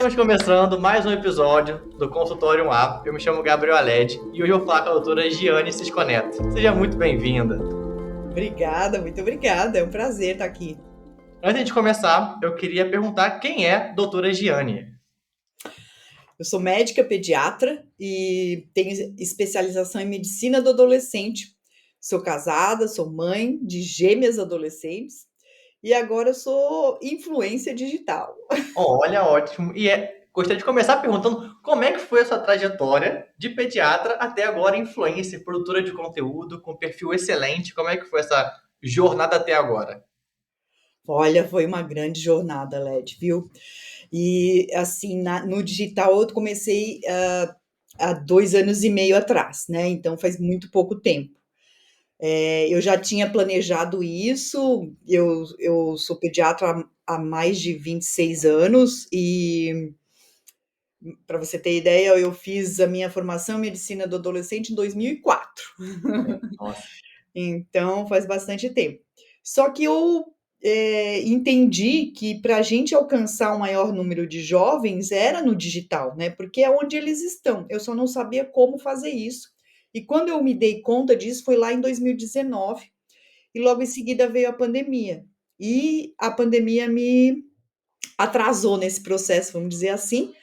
Estamos começando mais um episódio do Consultório A. Eu me chamo Gabriel Aled e hoje eu vou falar com a doutora Giane Cisconeto. Seja muito bem-vinda. Obrigada, muito obrigada. É um prazer estar aqui. Antes de começar, eu queria perguntar quem é a doutora Giane. Eu sou médica pediatra e tenho especialização em medicina do adolescente. Sou casada, sou mãe de gêmeas adolescentes e agora eu sou influência digital. Olha, ótimo. Gostaria de começar perguntando como é que foi a sua trajetória de pediatra até agora influencer, produtora de conteúdo, com perfil excelente. Como é que foi essa jornada até agora? Olha, foi uma grande jornada, Led, viu? E assim, no digital eu comecei há 2 anos e meio atrás, né? Então faz muito pouco tempo. Eu já tinha planejado isso, eu sou pediatra há mais de 26 anos e, para você ter ideia, eu fiz a minha formação em medicina do adolescente em 2004. Nossa. Então faz bastante tempo. Só que eu entendi que para a gente alcançar um maior número de jovens era no digital, né? Porque é onde eles estão. Eu só não sabia como fazer isso. E quando eu me dei conta disso foi lá em 2019 e logo em seguida veio a pandemia. E a pandemia me atrasou nesse processo, vamos dizer assim,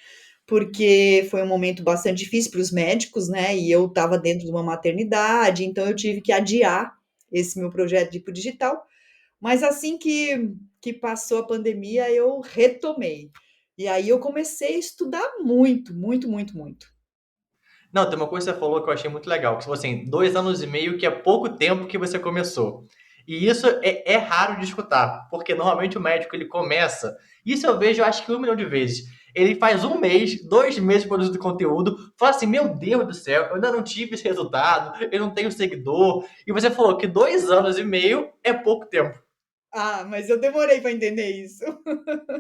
porque foi um momento bastante difícil para os médicos, né? E eu estava dentro de uma maternidade, então eu tive que adiar esse meu projeto de ir para o digital. Mas assim que passou a pandemia, eu retomei. E aí eu comecei a estudar muito, muito, muito, muito. Não, tem uma coisa que você falou que eu achei muito legal, que você falou assim, 2 anos e meio, que é pouco tempo que você começou. E isso é raro de escutar, porque normalmente o médico ele começa, isso eu vejo acho que 1 milhão de vezes. Ele faz 1 mês, 2 meses produzindo conteúdo, fala assim, meu Deus do céu, eu ainda não tive esse resultado, eu não tenho seguidor. E você falou que 2 anos e meio é pouco tempo. Ah, mas eu demorei para entender isso.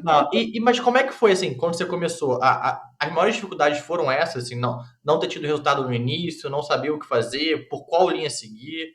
Não, mas como é que foi assim, quando você começou? As maiores dificuldades foram essas, assim, não ter tido resultado no início, não saber o que fazer, por qual linha seguir.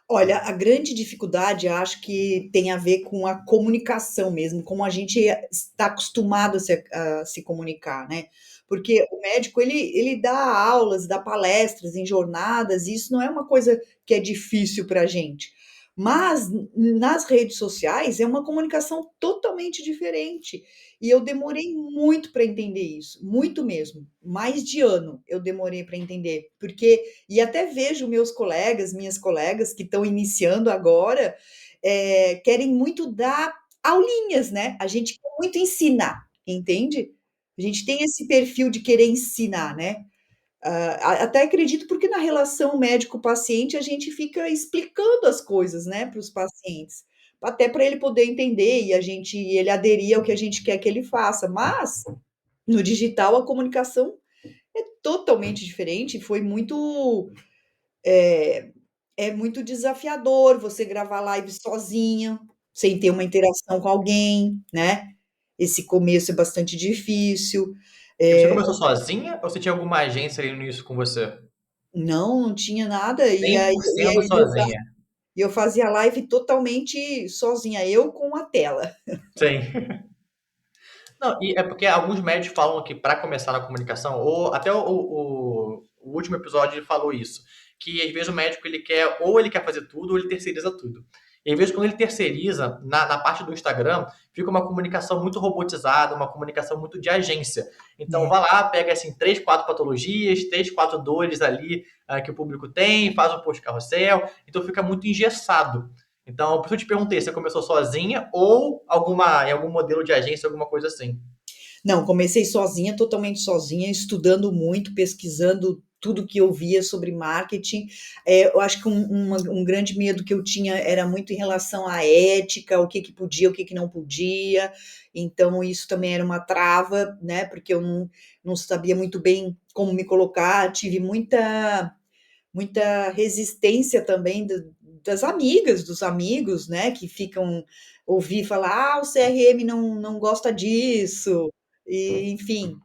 Olha, a grande dificuldade, acho que tem a ver com a comunicação mesmo, como a gente está acostumado a se comunicar, né? Porque o médico, ele dá aulas, dá palestras em jornadas, e isso não é uma coisa que é difícil para a gente. Mas nas redes sociais é uma comunicação totalmente diferente. E eu demorei muito para entender isso, muito mesmo. Mais de ano eu demorei para entender, porque e até vejo meus colegas, minhas colegas que estão iniciando agora, querem muito dar aulinhas, né? A gente quer muito ensinar, entende? A gente tem esse perfil de querer ensinar, né? Até acredito porque na relação médico-paciente a gente fica explicando as coisas, né, para os pacientes, até para ele poder entender e ele aderir ao que a gente quer que ele faça. Mas no digital a comunicação é totalmente diferente, foi muito é, é muito desafiador você gravar live sozinha, sem ter uma interação com alguém, né? Esse começo é bastante difícil. E você É, começou sozinha ou você tinha alguma agência ali no início com você? não tinha nada. E cem aí, por cento sozinha. eu fazia live totalmente sozinha, eu com a tela. Sim. Não, e é porque alguns médicos falam que para começar na comunicação, ou até o último episódio ele falou isso, que às vezes o médico ele quer fazer tudo ou ele terceiriza tudo. E às vezes quando ele terceiriza, na parte do Instagram, fica uma comunicação muito robotizada, uma comunicação muito de agência. Então É. vai lá, pega assim 3, 4 patologias, 3, 4 dores ali que o público tem, faz um post carrossel, então fica muito engessado. Então, por isso eu te perguntei, você começou sozinha ou em algum modelo de agência, alguma coisa assim? Não, comecei sozinha, totalmente sozinha, estudando muito, pesquisando tudo que eu via sobre marketing. Eu acho que um grande medo que eu tinha era muito em relação à ética, o que que podia, o que que não podia. Então, isso também era uma trava, né? Porque eu não sabia muito bem como me colocar, tive muita resistência também das amigas, dos amigos, né, que ficam ouvir falar: "Ah, o CRM não gosta disso", e enfim.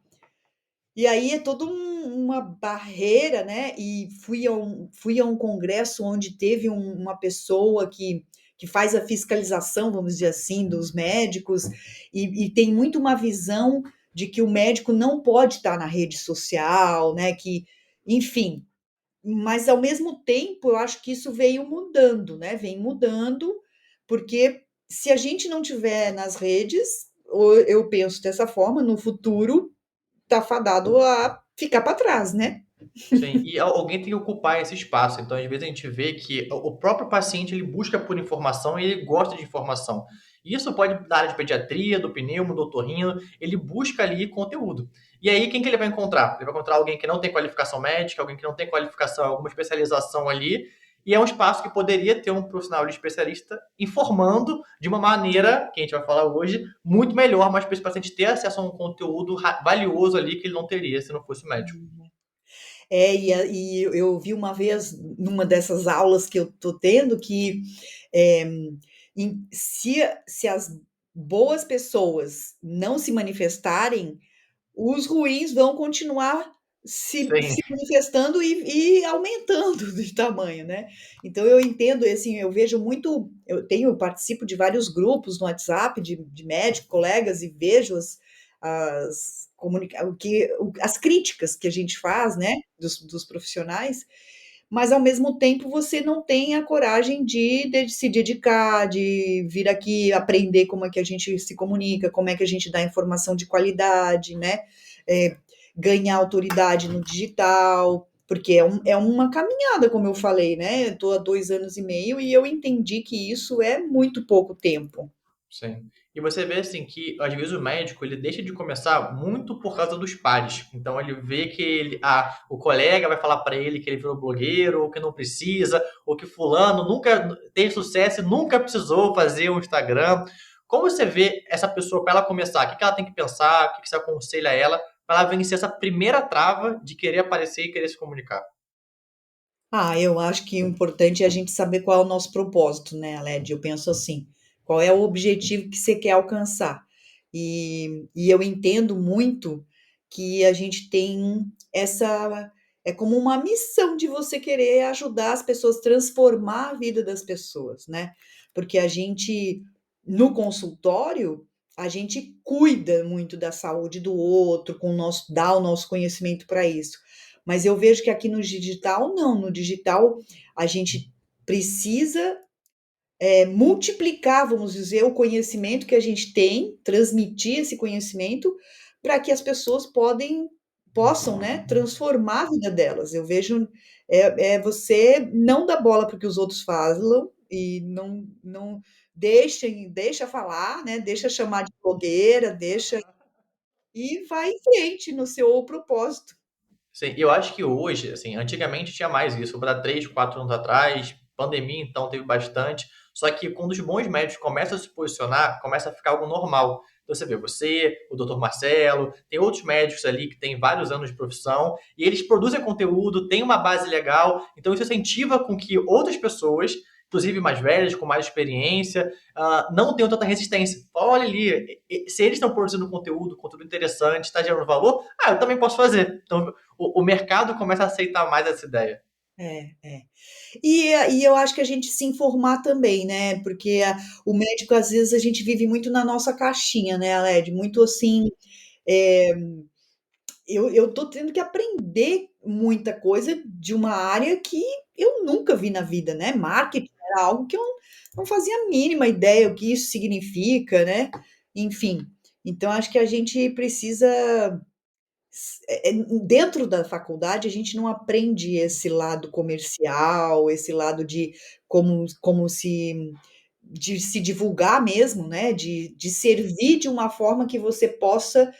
E aí é toda uma barreira, né, e fui a um congresso onde teve uma pessoa que faz a fiscalização, vamos dizer assim, dos médicos, e tem muito uma visão de que o médico não pode estar na rede social, né, que enfim, mas ao mesmo tempo eu acho que isso veio mudando, né, vem mudando, porque se a gente não tiver nas redes, ou eu penso dessa forma, no futuro tá fadado a ficar para trás, né. Sim, e alguém tem que ocupar esse espaço. Então, às vezes, a gente vê que o próprio paciente ele busca por informação e ele gosta de informação. E isso pode da área de pediatria, do pneumo, do otorrino, ele busca ali conteúdo. E aí, quem que ele vai encontrar? Ele vai encontrar alguém que não tem qualificação médica, alguém que não tem qualificação, alguma especialização ali, e é um espaço que poderia ter um profissional de especialista informando de uma maneira, que a gente vai falar hoje, muito melhor, mas para esse paciente ter acesso a um conteúdo valioso ali que ele não teria se não fosse médico. E eu vi uma vez, numa dessas aulas que eu estou tendo, que se as boas pessoas não se manifestarem, os ruins vão continuar Sim. se manifestando e aumentando de tamanho, né. Então eu entendo, assim, eu vejo muito eu participo de vários grupos no WhatsApp de médicos, colegas, e vejo as comunica o que o as críticas que a gente faz, né, dos profissionais, mas ao mesmo tempo você não tem a coragem de se dedicar, de vir aqui aprender como é que a gente se comunica, como é que a gente dá informação de qualidade, né, eh, ganhar autoridade no digital, porque é uma caminhada, como eu falei, né, estou há 2 anos e meio e eu entendi que isso é muito pouco tempo. Sim. E você vê assim que às vezes o médico ele deixa de começar muito por causa dos pares. Então ele vê que o colega vai falar para ele que ele virou blogueiro, ou que não precisa, ou que fulano nunca tem sucesso e nunca precisou fazer um Instagram. Como você vê essa pessoa para ela começar? O que ela tem que pensar? O que você aconselha a ela para ela vencer essa primeira trava de querer aparecer e querer se comunicar? Eu acho que o importante é a gente saber qual é o nosso propósito, né, Led, eu penso assim, qual é o objetivo que você quer alcançar. E eu entendo muito que a gente tem essa é como uma missão de você querer ajudar as pessoas, transformar a vida das pessoas, né, porque a gente no consultório, a gente cuida muito da saúde do outro, com o nosso dá o nosso conhecimento para isso. Mas eu vejo que aqui no digital não, no digital a gente precisa, multiplicar, vamos dizer, o conhecimento que a gente tem, transmitir esse conhecimento para que as pessoas possam, né, transformar a vida delas. Eu vejo, você não dar bola para o que os outros falam e não deixa falar, né, deixa chamar de blogueira, deixa e vai em frente no seu propósito. Sim, eu acho que hoje, assim, antigamente tinha mais isso, para 3, 4 anos atrás, pandemia então teve bastante, só que quando os bons médicos começam a se posicionar, começa a ficar algo normal. Então você vê, você, o doutor Marcelo, tem outros médicos ali que têm vários anos de profissão, e eles produzem conteúdo, têm uma base legal, então isso incentiva com que outras pessoas, inclusive mais velhas, com mais experiência, não tenham tanta resistência. Olha ali, se eles estão produzindo conteúdo interessante, está gerando valor, eu também posso fazer. Então, o mercado começa a aceitar mais essa ideia. É, é. E eu acho que a gente se informar também, né, porque o médico, às vezes, a gente vive muito na nossa caixinha, né, Aled, muito assim, eh, eu tô tendo que aprender muita coisa de uma área que eu nunca vi na vida, né, marketing era algo que eu não fazia a mínima ideia o que isso significa, né, enfim. Então acho que a gente precisa dentro da faculdade a gente não aprende esse lado comercial, esse lado de como se divulgar mesmo, né, de servir de uma forma que você possa,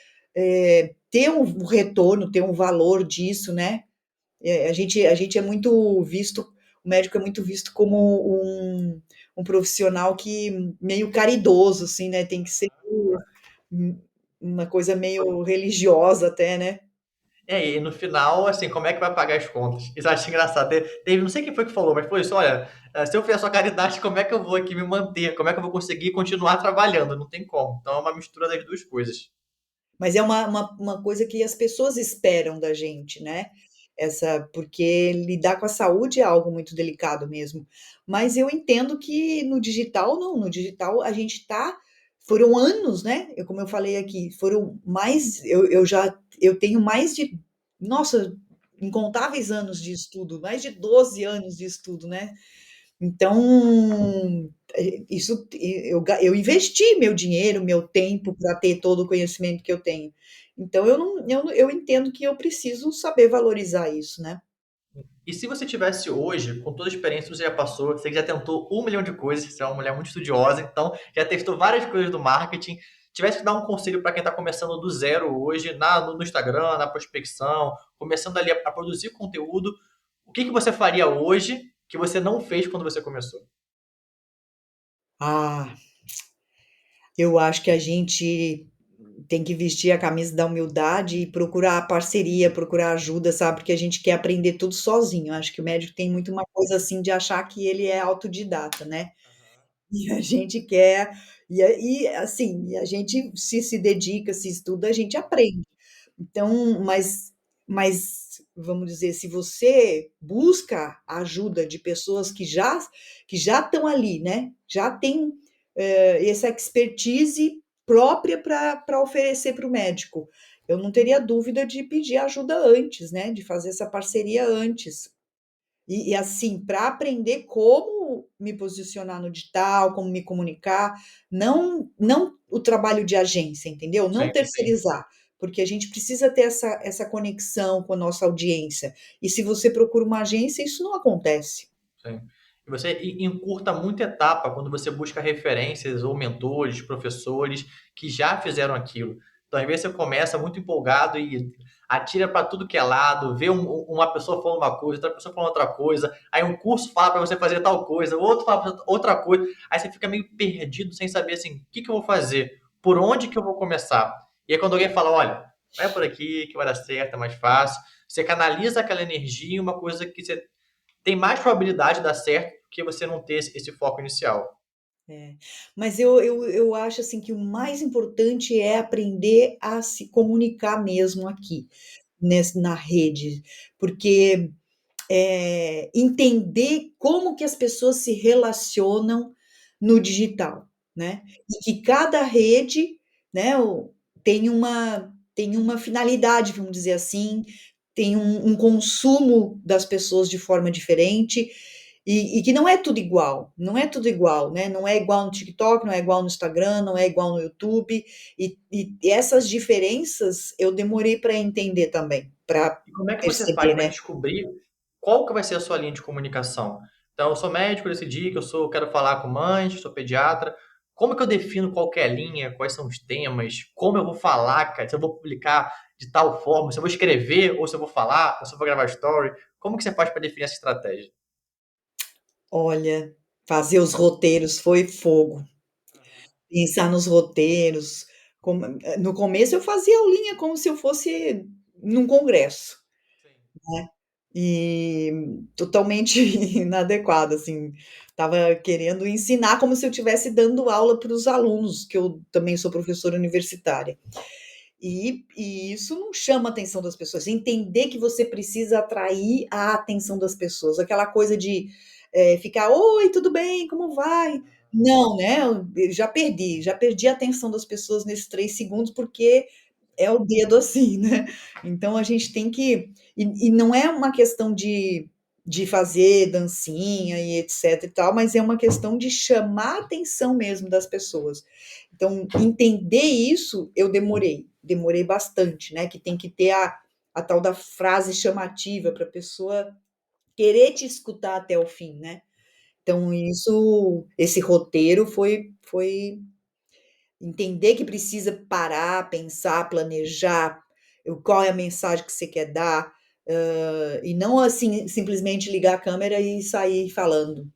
ter um retorno, ter um valor disso, né. A gente é muito visto o médico é muito visto como um profissional que meio caridoso, assim, né, tem que ser um uma coisa meio religiosa até, né. E no final, assim, como é que vai pagar as contas? Isso eu acho engraçado. Teve, não sei quem foi que falou, mas foi isso: olha, se eu fizer só caridade, como é que eu vou aqui me manter? Como é que eu vou conseguir continuar trabalhando? Não tem como. Então é uma mistura das duas coisas. Mas é uma coisa que as pessoas esperam da gente, né, porque lidar com a saúde é algo muito delicado mesmo. Mas eu entendo que no digital não, no digital a gente está foram anos, né? Como eu falei aqui, foram mais. Eu tenho mais de, nossa, incontáveis anos de estudo, mais de 12 anos de estudo, né? Então, isso eu investi meu dinheiro, meu tempo para ter todo o conhecimento que eu tenho. Então, eu entendo que eu preciso saber valorizar isso, né? E se você tivesse hoje, com toda a experiência que você já passou, você já tentou 1 milhão de coisas, você é uma mulher muito estudiosa, então já testou várias coisas do marketing, tivesse que dar um conselho para quem está começando do zero hoje, no Instagram, na prospecção, começando ali a produzir conteúdo, o que você faria hoje que você não fez quando você começou? Ah, eu acho que a gente tem que vestir a camisa da humildade e procurar parceria, procurar ajuda, sabe? Porque a gente quer aprender tudo sozinho. Acho que o médico tem muito uma coisa assim de achar que ele é autodidata, né? E a gente quer, assim, e a gente se dedica, se estuda, a gente aprende. Então, mas vamos dizer, se você busca a ajuda de pessoas que já estão ali, né? Já tem essa expertise própria para oferecer para o médico. Eu não teria dúvida de pedir ajuda antes, né? De fazer essa parceria antes. E assim, para aprender como me posicionar no digital, como me comunicar, não o trabalho de agência, entendeu? Não Sim, sim. terceirizar, porque a gente precisa ter essa conexão com a nossa audiência. E se você procura uma agência, isso não acontece. Sim. E você encurta muita etapa quando você busca referências ou mentores, professores que já fizeram aquilo. Então, às vezes, você começa muito empolgado e atira para tudo que é lado, vê uma pessoa falando uma coisa, outra pessoa falando outra coisa, aí um curso fala para você fazer tal coisa, o outro fala pra outra coisa, aí você fica meio perdido sem saber assim, o que eu vou fazer, por onde que eu vou começar. E aí, quando alguém fala, olha, vai por aqui que vai dar certo, é mais fácil, você canaliza aquela energia em uma coisa que você tem mais probabilidade de dar certo do que você não ter esse foco inicial. É. Mas eu acho assim que o mais importante é aprender a se comunicar mesmo aqui, na rede, porque entender como que as pessoas se relacionam no digital, né? E que cada rede, né, tem uma finalidade, vamos dizer assim, tem um consumo das pessoas de forma diferente e que não é tudo igual, não é tudo igual, né? Não é igual no TikTok, não é igual no Instagram, não é igual no YouTube e essas diferenças eu demorei para entender também, para E como é que você faz perceber, para né? descobrir qual que vai ser a sua linha de comunicação? Então, eu sou médico, decidi que quero falar com mães, sou pediatra. Como que eu defino qual que é a linha, quais são os temas, como eu vou falar, cara, se eu vou publicar de tal forma, se eu vou escrever, ou se eu vou falar, ou se eu vou gravar story. Como que você faz para definir essa estratégia? Olha, fazer os roteiros foi fogo. Pensar nos roteiros, no começo eu fazia aulinha como se eu fosse num congresso, Sim. né, e totalmente inadequado, assim, estava querendo ensinar como se eu estivesse dando aula para os alunos, que eu também sou professora universitária. E isso não chama a atenção das pessoas. Entender que você precisa atrair a atenção das pessoas, aquela coisa de ficar, oi, tudo bem, como vai? Não, né? Eu já perdi a atenção das pessoas nesses 3 segundos, porque é o dedo assim, né? Então a gente tem que. E não é uma questão de fazer dancinha e etc e tal, mas é uma questão de chamar a atenção mesmo das pessoas. Então, entender isso eu demorei bastante, né? Que tem que ter a tal da frase chamativa para a pessoa querer te escutar até o fim, né? Então, esse roteiro foi entender que precisa parar, pensar, planejar qual é a mensagem que você quer dar, e não assim simplesmente ligar a câmera e sair falando.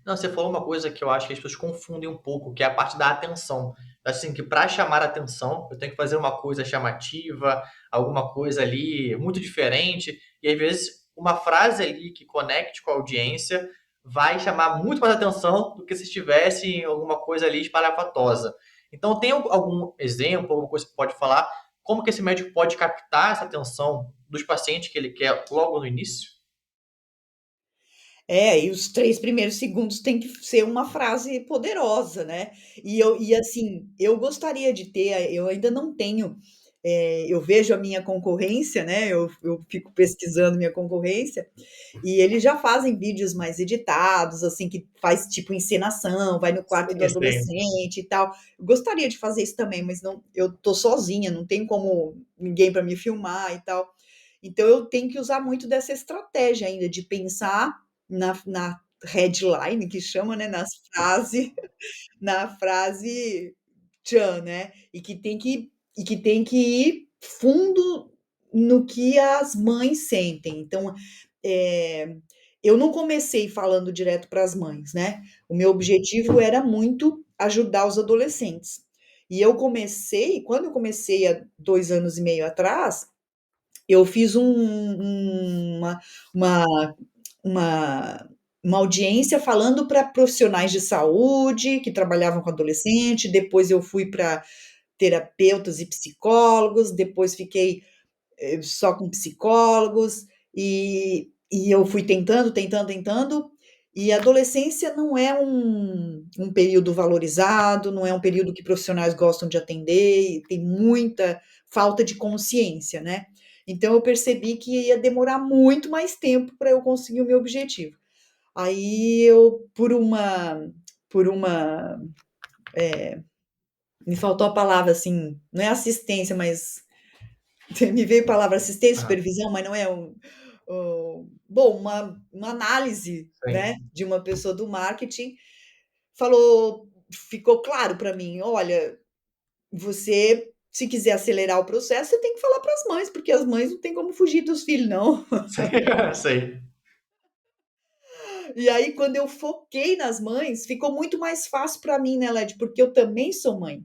Não, você falou uma coisa que eu acho que as pessoas confundem um pouco, que é a parte da atenção. Eu acho assim que para chamar a atenção, eu tenho que fazer uma coisa chamativa, alguma coisa ali muito diferente, e às vezes uma frase ali que conecte com a audiência vai chamar muito mais atenção do que se estivesse em alguma coisa ali espalhafatosa. Então, tem algum exemplo, alguma coisa que pode falar, como que esse médico pode captar essa atenção dos pacientes que ele quer logo no início? É, e os 3 primeiros segundos tem que ser uma frase poderosa, né. E assim, eu gostaria de ter, eu ainda não tenho, eu vejo a minha concorrência, né, eu fico pesquisando minha concorrência, e eles já fazem vídeos mais editados, assim, que faz tipo encenação, vai no quarto do Sim, sim. adolescente e tal. Eu gostaria de fazer isso também, mas não, eu tô sozinha, não tem como ninguém para me filmar e tal. Então eu tenho que usar muito dessa estratégia ainda de pensar na headline que chama, né, na frase tchan, né, e que tem que ir fundo no que as mães sentem. Então, eh, eu não comecei falando direto para as mães, né, o meu objetivo era muito ajudar os adolescentes. E eu comecei quando eu comecei há 2 anos e meio atrás, eu fiz uma uma uma audiência falando para profissionais de saúde que trabalhavam com adolescente, depois eu fui para terapeutas e psicólogos, depois fiquei, só com psicólogos, e eu fui tentando, tentando, tentando, e a adolescência não é um período valorizado, não é um período que profissionais gostam de atender, e tem muita falta de consciência, né. Então eu percebi que ia demorar muito mais tempo para eu conseguir o meu objetivo. Aí eu, por uma, me faltou a palavra, assim, não é assistência, mas me veio a palavra assistência, Aham, supervisão, mas não é bom, uma análise, né, sim. de uma pessoa do marketing, falou, ficou claro para mim: "Olha, você, se quiser acelerar o processo, você tem que falar para as mães, porque as mães não têm como fugir dos filhos não". Sei. E aí quando eu foquei nas mães, ficou muito mais fácil para mim, né, Led, porque eu também sou mãe.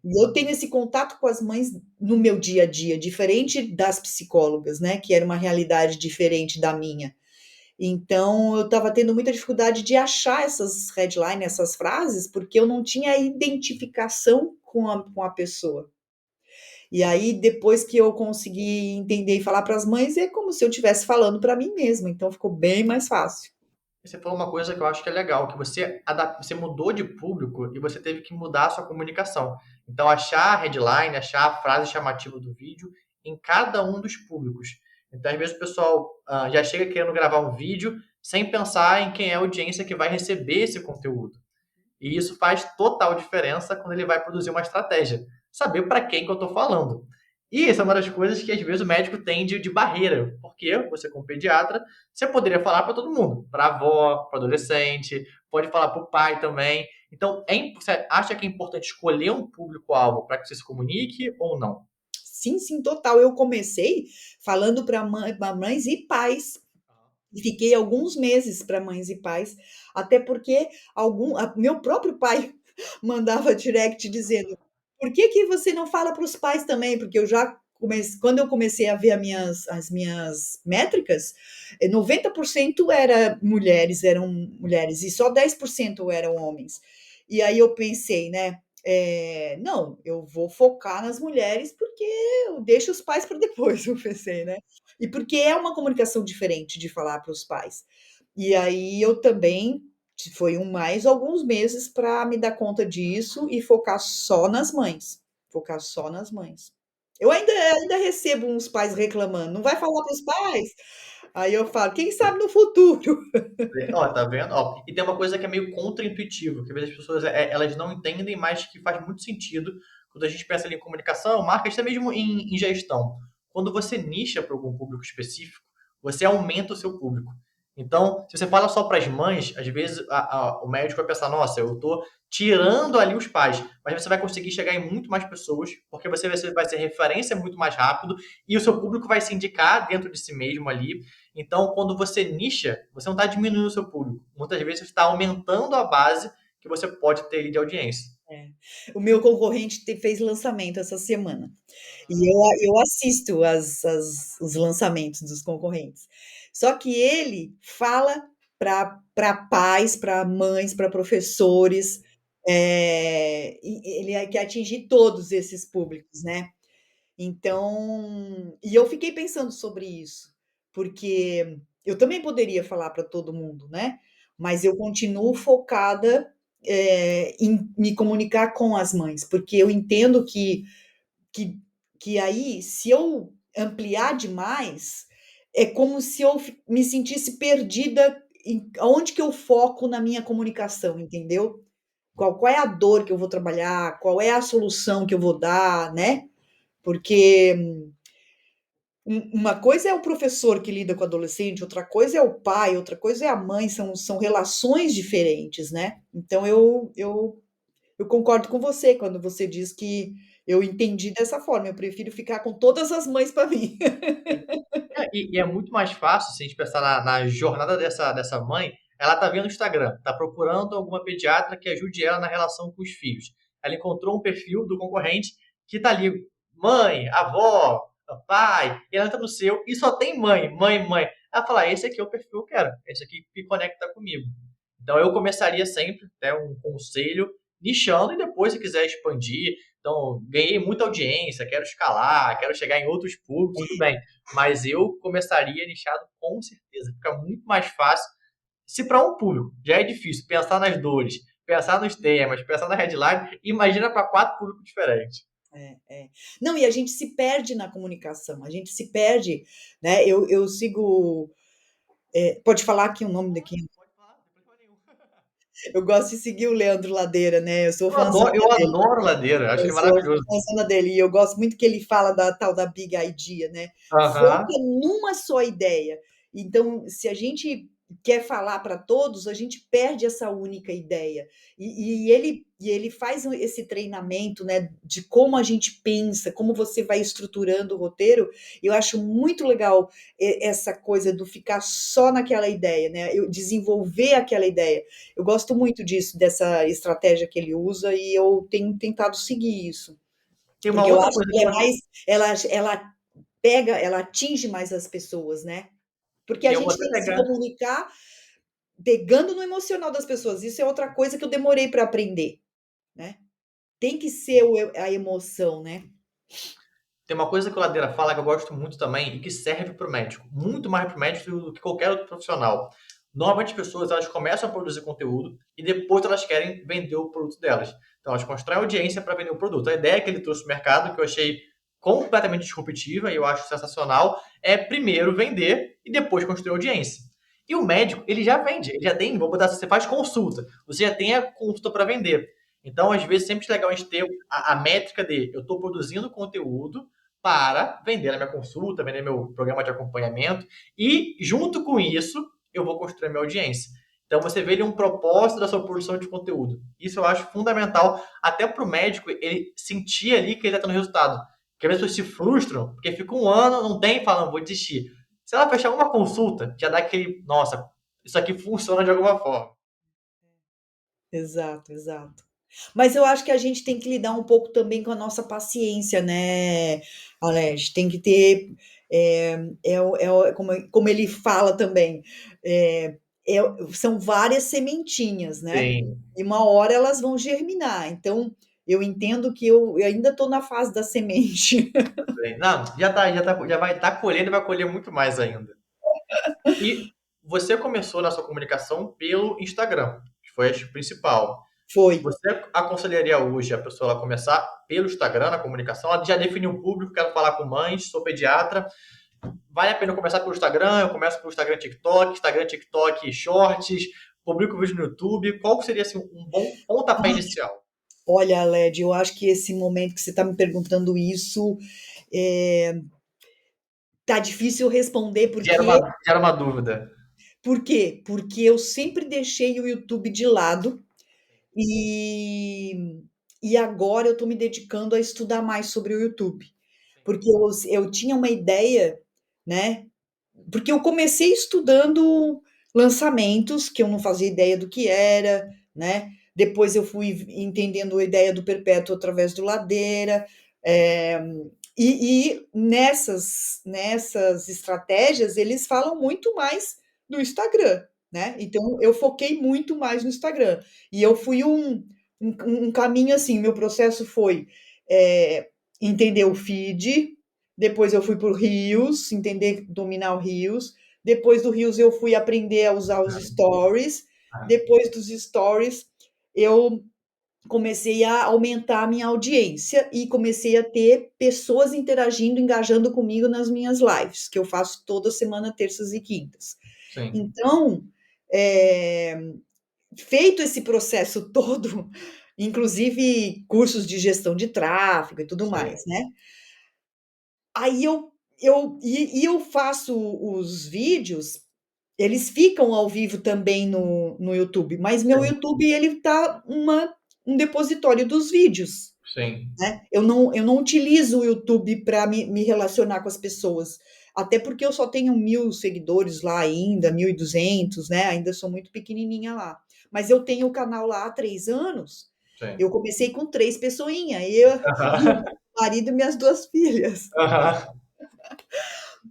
E eu tenho esse contato com as mães no meu dia a dia, diferente das psicólogas, né, que era uma realidade diferente da minha. Então eu estava tendo muita dificuldade de achar essas headline, essas frases, porque eu não tinha identificação com a pessoa. E aí depois que eu consegui entender e falar para as mães, é como se eu estivesse falando para mim mesma, então ficou bem mais fácil. Você falou uma coisa que eu acho que é legal, que você mudou de público e você teve que mudar a sua comunicação. Então, achar a headline, achar a frase chamativa do vídeo em cada um dos públicos. Então, às vezes o pessoal já chega querendo gravar um vídeo sem pensar em quem é a audiência que vai receber esse conteúdo. E isso faz total diferença quando ele vai produzir uma estratégia. Saber para quem que eu estou falando. E essa é uma das coisas que às vezes o médico tem de barreira, porque você, como pediatra, você poderia falar para todo mundo, para a avó, para o adolescente, pode falar para o pai também. Então, você acha que é importante escolher um público-alvo para que você se comunique ou não? Sim, sim, total. Eu comecei falando para mães e pais. E fiquei alguns meses para mães e pais, até porque meu próprio pai mandava direct dizendo: "Por que que você não fala para os pais também?" Porque eu já quando eu comecei a ver as minhas métricas, 90% eram mulheres e só 10% eram homens. E aí eu pensei, né, "Não, eu vou focar nas mulheres, porque eu deixo os pais para depois", eu pensei, né. E porque é uma comunicação diferente de falar para os pais. E aí eu também foi mais alguns meses para me dar conta disso e focar só nas mães, focar só nas mães. Eu ainda recebo uns pais reclamando: "Não vai falar para os pais?" Aí eu falo: "Quem sabe no futuro". Ó, tá vendo? Ó, e tem uma coisa que é meio contraintuitivo, que às vezes as pessoas elas não entendem, mas que faz muito sentido quando a gente pensa ali em comunicação, marketing, até mesmo em gestão. Quando você nicha para algum público específico, você aumenta o seu público. Então, se você fala só para as mães, às vezes o médico vai pensar, nossa, eu estou tirando ali os pais, mas você vai conseguir chegar em muito mais pessoas, porque você vai ser referência muito mais rápido e o seu público vai se indicar dentro de si mesmo ali. Então, quando você nicha, você não está diminuindo o seu público. Muitas vezes você está aumentando a base que você pode ter ali de audiência. É. O meu concorrente fez lançamento essa semana. E eu assisto os lançamentos dos concorrentes. Só que ele fala para pais, para mães, para professores, e ele quer atingir todos esses públicos, né. Então, e eu fiquei pensando sobre isso, porque eu também poderia falar para todo mundo, né, mas eu continuo focada, em me comunicar com as mães, porque eu entendo que que aí, se eu ampliar demais, é como se eu me sentisse perdida em aonde que eu foco na minha comunicação, entendeu? Qual é a dor que eu vou trabalhar, qual é a solução que eu vou dar, né? Porque uma coisa é o professor que lida com o adolescente, outra coisa é o pai, outra coisa é a mãe, são relações diferentes, né? Então eu concordo com você quando você diz que eu entendi dessa forma, eu prefiro ficar com todas as mães para mim. Sim. E é muito mais fácil, se a gente pensar na jornada dessa mãe, ela tá vendo o Instagram, tá procurando alguma pediatra que ajude ela na relação com os filhos. Ela encontrou um perfil do concorrente que tá ali, mãe, avó, pai, e ela entra no seu e só tem mãe, mãe, mãe. Ela fala, esse aqui é o perfil que eu quero, esse aqui que conecta comigo. Então eu começaria sempre, né, um conselho, nichando e depois, se quiser expandir. Então, ganhei muita audiência, quero escalar, quero chegar em outros públicos, tudo bem. Mas eu começaria nichado com certeza. Fica muito mais fácil. Se para um público já é difícil pensar nas dores, pensar nos temas, pensar na headline, imagina para 4 públicos diferentes. É, é. Não, e a gente se perde na comunicação, a gente se perde, né? Eu sigo. Pode falar aqui o nome daqui. Pode falar, não tem problema nenhum. Eu gosto de seguir o Leandro Ladeira, né? Eu sou fãzona Eu dele. adoro Ladeira, acho Eu ele sou maravilhoso. fãzona dele. E eu gosto muito que ele fala da tal da Big Idea, né? Foca Aham. numa só ideia. Então, se a gente quer falar para todos, a gente perde essa única ideia. E ele faz esse treinamento, né, de como a gente pensa, como você vai estruturando o roteiro. Eu acho muito legal essa coisa do ficar só naquela ideia, né? Eu desenvolver aquela ideia. Eu gosto muito disso, dessa estratégia que ele usa, e eu tenho tentado seguir isso. Tem uma Porque eu outra acho coisa que que é você. mais, ela pega, ela atinge mais as pessoas, né? Porque E a eu vou gente até tem que se pegar. comunicar pegando no emocional das pessoas. Isso é outra coisa que eu demorei para aprender, né? Tem que ser a emoção, né? Tem uma coisa que o Ladeira fala que eu gosto muito também e que serve para o médico, muito mais para o médico do que qualquer outro profissional. Normalmente as pessoas elas começam a produzir conteúdo e depois elas querem vender o produto delas. Então elas constroem audiência para vender o produto. A ideia que ele trouxe no mercado, que eu achei completamente disruptiva e eu acho sensacional, é primeiro vender e depois construir audiência. E o médico, ele já vende, ele já tem, vou botar, você faz consulta, você já tem a consulta para vender. Então, às vezes, sempre é legal a gente ter a métrica de eu estou produzindo conteúdo para vender a minha consulta, vender meu programa de acompanhamento e, junto com isso, eu vou construir a minha audiência. Então, você vê ali um propósito da sua produção de conteúdo. Isso eu acho fundamental, até para o médico ele sentir ali que ele está tendo resultado. Porque as pessoas se frustram, porque fica um ano, não tem, falam, vou desistir. Se ela fechar uma consulta, já dá aquele, nossa, isso aqui funciona de alguma forma. Exato, exato. Mas eu acho que a gente tem que lidar um pouco também com a nossa paciência, né, Alex? Tem que ter, como ele fala também, é, são várias sementinhas, né? Sim. E uma hora elas vão germinar. Então, eu entendo que eu ainda estou na fase da semente. Não, já vai estar colhendo e vai colher muito mais ainda. E você começou na sua comunicação pelo Instagram, que foi a principal. Foi. Você aconselharia hoje a pessoa ela começar pelo Instagram na comunicação? Ela já definiu um público, quero falar com mães, sou pediatra. Vale a pena eu começar pelo Instagram? Eu começo pelo Instagram, TikTok, Shorts, publico vídeo no YouTube. Qual seria assim, um bom pontapé inicial? Olha, Led, eu acho que esse momento que você está me perguntando isso, é, tá difícil responder, Gera uma dúvida. por quê? Porque eu sempre deixei o YouTube de lado e, e agora eu estou me dedicando a estudar mais sobre o YouTube. Porque eu tinha uma ideia, né? Porque eu comecei estudando lançamentos, que eu não fazia ideia do que era, né? Depois eu fui entendendo a ideia do perpétuo através do Ladeira. é, e nessas estratégias, eles falam muito mais do Instagram, né? Então, eu foquei muito mais no Instagram. E eu fui um caminho assim, meu processo foi é, entender o feed, depois eu fui para o Reels, entender, dominar o Reels, Depois do Reels eu fui aprender a usar os stories. Aham. Depois dos stories, eu comecei a aumentar a minha audiência e comecei a ter pessoas interagindo, engajando comigo nas minhas lives, que eu faço toda semana, terças e quintas. Sim, Então, é, feito esse processo todo, inclusive cursos de gestão de tráfego e tudo sim, mais, né? Aí eu faço os vídeos, eles ficam ao vivo também no YouTube, mas meu sim, YouTube ele tá um depositório dos vídeos, sim. né? Eu não utilizo o YouTube para me relacionar com as pessoas, até porque eu só tenho 1.000 seguidores lá ainda, 1.200, né? Ainda sou muito pequenininha lá. Mas eu tenho o canal lá há 3 anos. Sim. Eu comecei com 3 pessoinhas, eu, meu Aham. marido e minhas 2 filhas. Aham.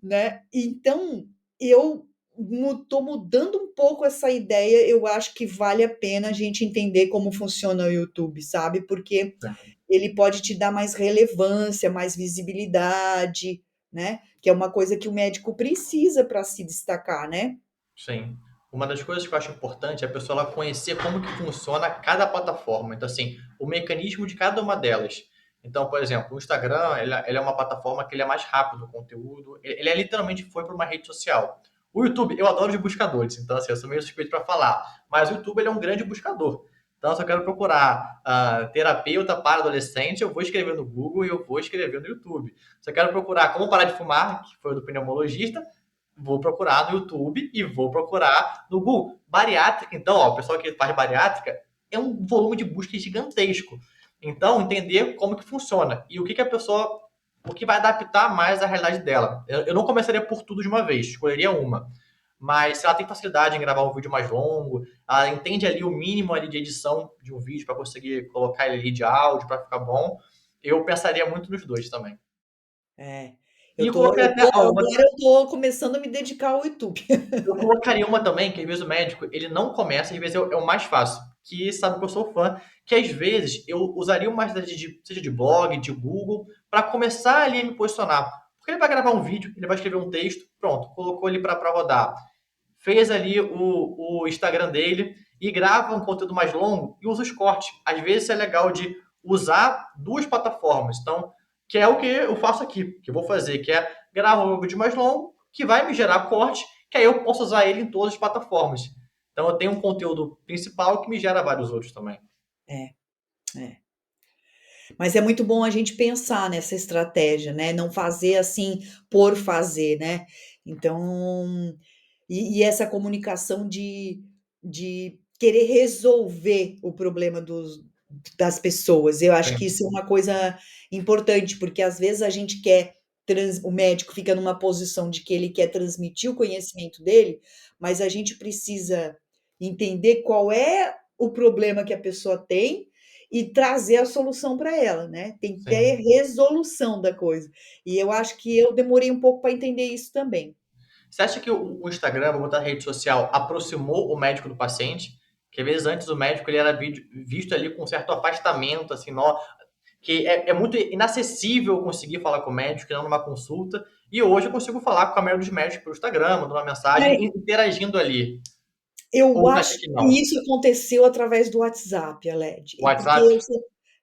Né? Então, eu estou mudando um pouco essa ideia. Eu acho que vale a pena a gente entender como funciona o YouTube, sabe? Porque Sim. ele pode te dar mais relevância, mais visibilidade, né? Que é uma coisa que o médico precisa para se destacar, né? Sim. Uma das coisas que eu acho importante é a pessoa ela conhecer como que funciona cada plataforma. Então, assim, o mecanismo de cada uma delas. Então, por exemplo, o Instagram, ele é uma plataforma que ele é mais rápido o conteúdo. Ele é literalmente foi para uma rede social. O YouTube, eu adoro os buscadores, então assim, eu sou meio suspeito para falar. Mas o YouTube ele é um grande buscador. Então, se eu quero procurar terapeuta para adolescente, eu vou escrever no Google e eu vou escrever no YouTube. Se eu quero procurar como parar de fumar, que foi o do pneumologista, vou procurar no YouTube e vou procurar no Google. Bariátrica, então, ó, o pessoal que faz bariátrica é um volume de busca gigantesco. Então, entender como que funciona e o que a pessoa, o que vai adaptar mais à realidade dela. Eu não começaria por tudo de uma vez, escolheria uma. Mas se ela tem facilidade em gravar um vídeo mais longo, ela entende ali o mínimo ali de edição de um vídeo para conseguir colocar ele ali de áudio para ficar bom, eu pensaria muito nos dois também. É. E eu colocaria até ó, uma Agora eu tô começando a me dedicar ao YouTube. Eu colocaria uma também, que às vezes o médico, ele não começa, às vezes é o mais fácil, que sabe que eu sou fã, que às vezes eu usaria uma estratégia seja de blog, de Google, para começar ali a me posicionar. Porque ele vai gravar um vídeo, ele vai escrever um texto, pronto, colocou ele para rodar. Fez ali o Instagram dele e grava um conteúdo mais longo e usa os cortes. Às vezes é legal de usar duas plataformas. Então, que é o que eu faço aqui, que eu vou fazer, que é gravar um vídeo mais longo, que vai me gerar corte, que aí eu posso usar ele em todas as plataformas. Então, eu tenho um conteúdo principal que me gera vários outros também. É, é. Mas é muito bom a gente pensar nessa estratégia, né? Não fazer assim por fazer, né? Então, e essa comunicação de querer resolver o problema das pessoas. Eu acho que Sim, isso é uma coisa importante, porque às vezes a gente quer o médico fica numa posição de que ele quer transmitir o conhecimento dele, mas a gente precisa entender qual é o problema que a pessoa tem e trazer a solução para ela, né? Tem que ter sim. resolução da coisa. E eu acho que eu demorei um pouco para entender isso também. Você acha que o Instagram, vou botar a rede social, aproximou o médico do paciente? Que às vezes antes o médico ele era visto ali com um certo afastamento, assim, que é muito inacessível conseguir falar com o médico, não numa consulta. E hoje eu consigo falar com a maioria dos médicos pelo Instagram, mandando uma mensagem, É, interagindo ali. eu Ou você acho acha que que não? isso aconteceu através do WhatsApp, Aled, e porque WhatsApp?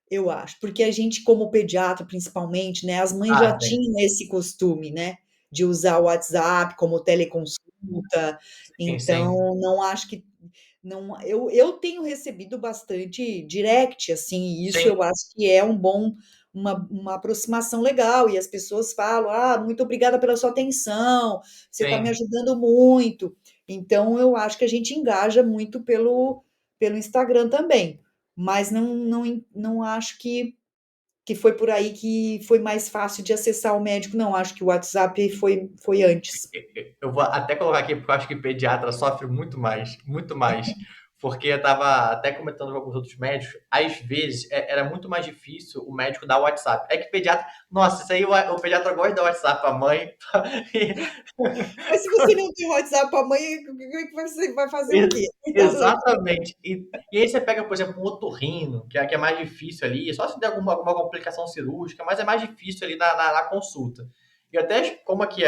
eu acho, porque a gente como pediatra principalmente, né, as mães Ah, já sim. tinham esse costume, né, de usar o WhatsApp como teleconsulta, Sim, sim. então não acho que não eu tenho recebido bastante direct, assim, e isso Sim, eu acho que é uma aproximação legal, e as pessoas falam: "Ah, muito obrigada pela sua atenção, você está me sim. ajudando muito". Então eu acho que a gente engaja muito pelo Instagram também, mas não acho que foi por aí que foi mais fácil de acessar o médico não, acho que o WhatsApp foi antes. Eu vou até colocar aqui, porque eu acho que pediatra sofre muito mais. Porque eu estava até comentando com alguns outros médicos, às vezes era muito mais difícil o médico dar o WhatsApp. É que pediatra, nossa, isso aí o pediatra gosta de dar WhatsApp para a mãe. Mas se você não tem WhatsApp para a mãe, o que que você vai fazer o quê? Exatamente. E aí você pega, por exemplo, um otorrino, que é mais difícil ali, só se der alguma complicação cirúrgica, mas é mais difícil ali na consulta. E até como aqui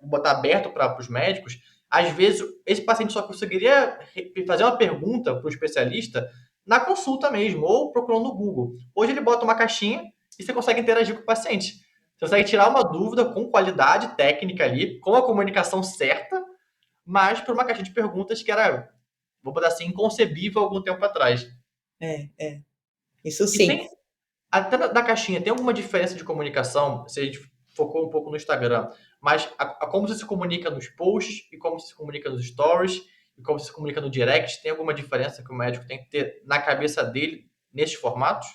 vou botar aberto para os médicos, Às vezes, esse paciente só conseguiria fazer uma pergunta para o especialista na consulta mesmo, ou procurando no Google. Hoje ele bota uma caixinha e você consegue interagir com o paciente. Você consegue tirar uma dúvida com qualidade técnica ali, com a comunicação certa, mas por uma caixinha de perguntas que era, vou botar assim, inconcebível algum tempo atrás. É. Isso E sim. tem, até na caixinha, tem alguma diferença de comunicação? Se a gente focou um pouco no Instagram, mas a como você se comunica nos posts e como você se comunica nos stories e como você se comunica no direct, tem alguma diferença que o médico tem que ter na cabeça dele nesses formatos?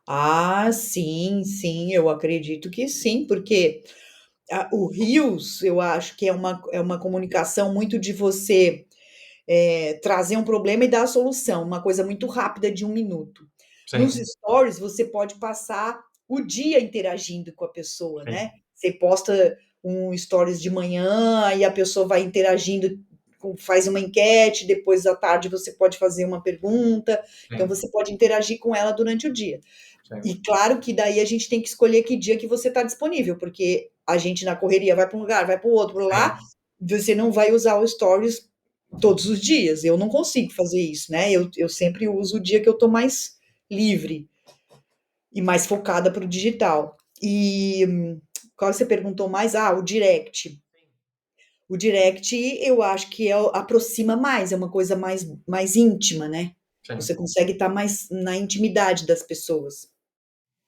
Ah, sim, sim, eu acredito que sim, porque o Reels, eu acho que é uma comunicação muito de você, trazer um problema e dar a solução, uma coisa muito rápida de 1 minuto. Nos Sim, stories, você pode passar o dia interagindo com a pessoa, né. sim, Você posta um stories de manhã e a pessoa vai interagindo, faz uma enquete, depois à tarde você pode fazer uma pergunta, então sim, você pode interagir com ela durante o dia. sim, E claro que daí a gente tem que escolher que dia que você está disponível, porque a gente na correria vai para um lugar, vai para o outro, para lá, sim, você não vai usar o Stories todos os dias. Eu não consigo fazer isso, né? Eu sempre uso o dia que eu estou mais livre e mais focada para o digital. E qual você perguntou mais? Ah, o direct. O direct eu acho que aproxima mais, é uma coisa mais íntima, né? Você sim. consegue estar mais na intimidade das pessoas.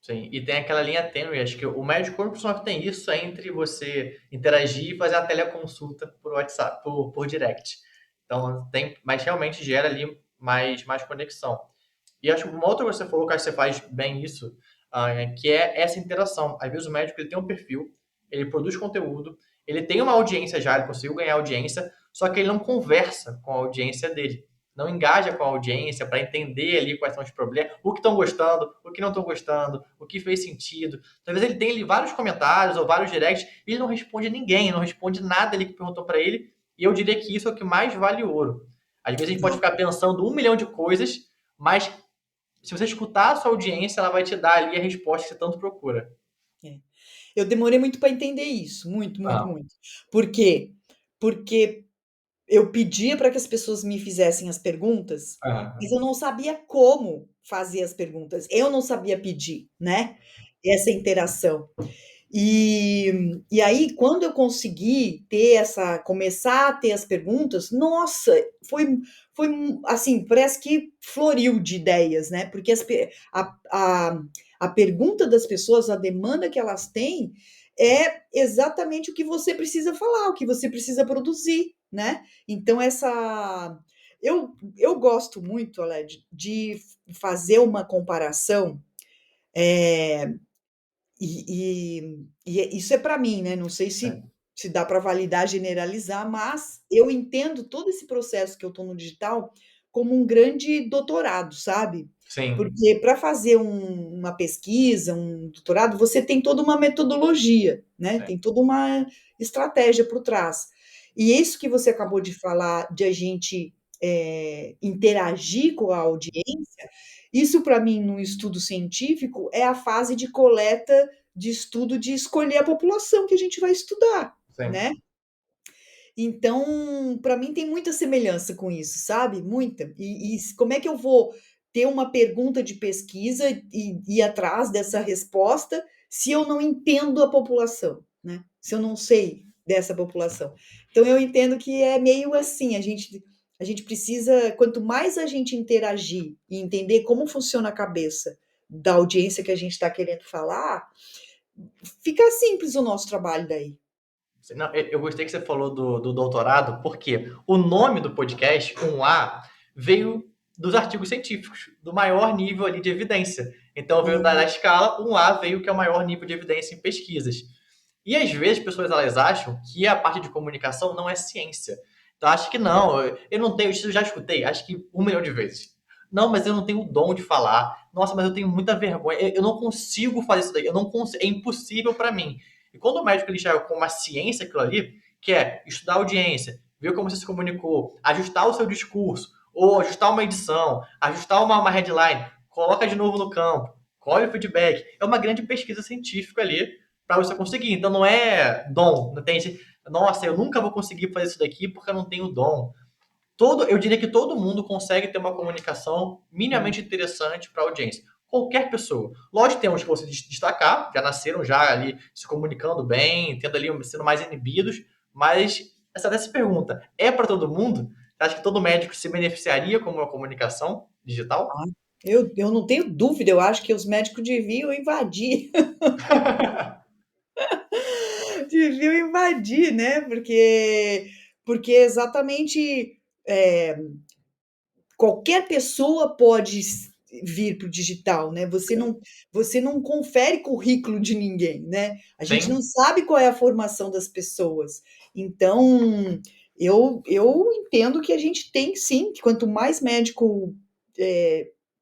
Sim, e tem aquela linha tênue, acho que o médico Microsoft tem isso entre você interagir e fazer a teleconsulta por WhatsApp, por direct. Então tem, mas realmente gera ali mais conexão. E acho que uma outra coisa que você falou, que acho que você faz bem isso, que é essa interação. Às vezes o médico ele tem um perfil, ele produz conteúdo, ele tem uma audiência já, ele conseguiu ganhar audiência, só que ele não conversa com a audiência dele. Não engaja com a audiência para entender ali quais são os problemas, o que estão gostando, o que não estão gostando, o que fez sentido. Talvez ele tenha ali vários comentários ou vários directs e ele não responde a ninguém, não responde nada ali que perguntou para ele. E eu diria que isso é o que mais vale ouro. Às vezes a gente pode ficar pensando 1 milhão de coisas, mas se você escutar a sua audiência, ela vai te dar ali a resposta que você tanto procura. É. Eu demorei muito para entender isso, muito, muito, Ah, muito. Por quê? Porque eu pedia para que as pessoas me fizessem as perguntas, mas aham, eu não sabia como fazer as perguntas. Eu não sabia pedir, né, essa interação. E aí, quando eu consegui começar a ter as perguntas, nossa, foi assim, parece que floriu de ideias, né, porque a pergunta das pessoas, a demanda que elas têm, é exatamente o que você precisa falar, o que você precisa produzir, né. Então eu gosto muito, Aled, de fazer uma comparação, eh isso é para mim, né, não sei sim, se dá para validar, generalizar, mas eu entendo todo esse processo que eu estou no digital como um grande doutorado, sabe. sim, Porque para fazer uma pesquisa, um doutorado, você tem toda uma metodologia, né, sim, tem toda uma estratégia por trás. E isso que você acabou de falar, de a gente, interagir com a audiência, isso para mim, no estudo científico, é a fase de coleta de estudo de escolher a população que a gente vai estudar, sim. né. Então, para mim tem muita semelhança com isso, sabe, muita. Como é que eu vou ter uma pergunta de pesquisa e ir atrás dessa resposta, se eu não entendo a população, né, se eu não sei dessa população. Então eu entendo que é meio assim, a gente precisa, quanto mais a gente interagir e entender como funciona a cabeça da audiência que a gente está querendo falar, fica simples o nosso trabalho daí. Não, eu gostei que você falou do doutorado, porque o nome do podcast, um A, veio dos artigos científicos, do maior nível ali de evidência. Então veio da Hum, escala, um A veio que é o maior nível de evidência em pesquisas. E às vezes as pessoas elas acham que a parte de comunicação não é ciência. Então acho que não, eu não tenho, isso eu já escutei, acho que 1 milhão de vezes. Não, mas eu não tenho o dom de falar. Nossa, mas eu tenho muita vergonha. Eu não consigo fazer isso daí. Eu não consigo, é impossível para mim. E quando o médico ele chega com uma ciência aquilo ali, que é estudar a audiência, ver como você se comunicou, ajustar o seu discurso, ou ajustar uma edição, ajustar uma headline, coloca de novo no campo, colhe o feedback. É uma grande pesquisa científica ali para você conseguir. Então não é dom, não tem. nossa, eu nunca vou conseguir fazer isso daqui porque eu não tenho dom. Eu diria que todo mundo consegue ter uma comunicação Hum. minimamente interessante para a audiência. Qualquer pessoa. Lógico que tem uns que vão se destacar, já nasceram já ali se comunicando bem, tendo ali, sendo mais inibidos, mas essa dessa pergunta, é para todo mundo? Você acha que todo médico se beneficiaria com uma comunicação digital? Ah, eu não tenho dúvida, eu acho que os médicos deviam invadir, deviam invadir, né, porque exatamente, eh, qualquer pessoa pode vir para o digital, né, você não confere currículo de ninguém, né, a gente não Sim, sabe qual é a formação das pessoas. Então, eu entendo que a gente tem sim, que quanto mais médico,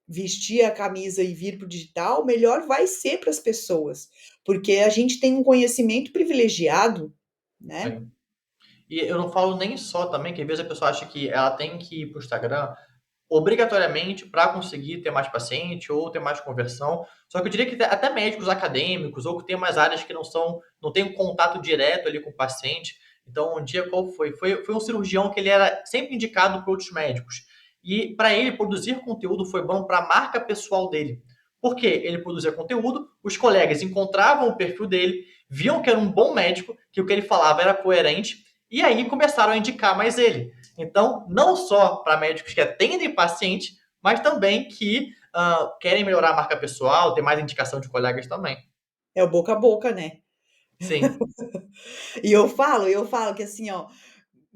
vestir a camisa e vir para o digital, melhor vai ser para as pessoas, porque a gente tem um conhecimento privilegiado, né. sim. E eu não falo nem só também, que às vezes a pessoa acha que ela tem que ir para o Instagram obrigatoriamente para conseguir ter mais paciente ou ter mais conversão. Só que eu diria que até médicos acadêmicos ou que tem mais áreas que não tem um contato direto ali com o paciente. Então, um dia qual foi? Foi um cirurgião que ele era sempre indicado por outros médicos. E para ele produzir conteúdo foi bom para a marca pessoal dele. Porque ele produzia conteúdo, os colegas encontravam o perfil dele, viam que era um bom médico, que o que ele falava era coerente, e aí começaram a indicar mais ele. Então, não só para médicos que atendem paciente, mas também que querem melhorar a marca pessoal, ter mais indicação de colegas também. É o boca a boca, né. Sim, E eu falo que assim, ó,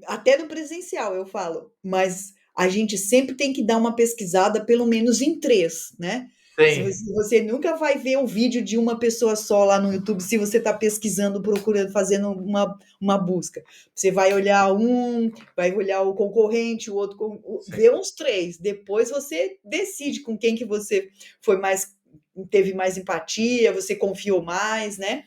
até no presencial eu falo, mas a gente sempre tem que dar uma pesquisada pelo menos em 3, né. Se sim. você nunca vai ver o vídeo de uma pessoa só lá no YouTube, se você está pesquisando, procurando, fazendo uma busca. Você vai olhar um, vai olhar o concorrente, o outro con o Sim. vê uns 3, depois você decide com quem que você foi mais teve mais empatia, você confiou mais, né.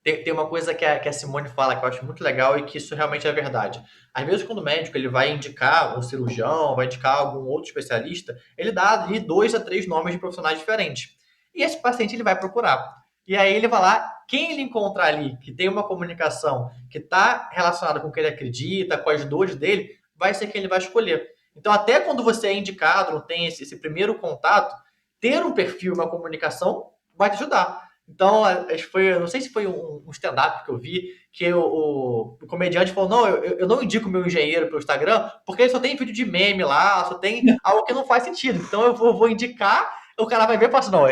Tem uma coisa que a Simone fala que eu acho muito legal e que isso realmente é verdade. Às vezes, quando o médico ele vai indicar um cirurgião, vai indicar algum outro especialista, ele dá ali 2 a 3 nomes de profissionais diferentes. E esse paciente ele vai procurar. E aí ele vai lá, quem ele encontrar ali que tem uma comunicação que está relacionada com o que ele acredita, com as dores dele, vai ser quem ele vai escolher. Então, até quando você é indicado, não tem esse primeiro contato, ter um perfil, uma comunicação vai te ajudar. Então, acho que foi, eu não sei se foi um stand-up que eu vi, que o comediante falou: não, eu não indico meu engenheiro pelo Instagram, porque ele só tem vídeo de meme lá, só tem algo que não faz sentido. Então eu vou indicar, o cara vai ver e fala assim: não,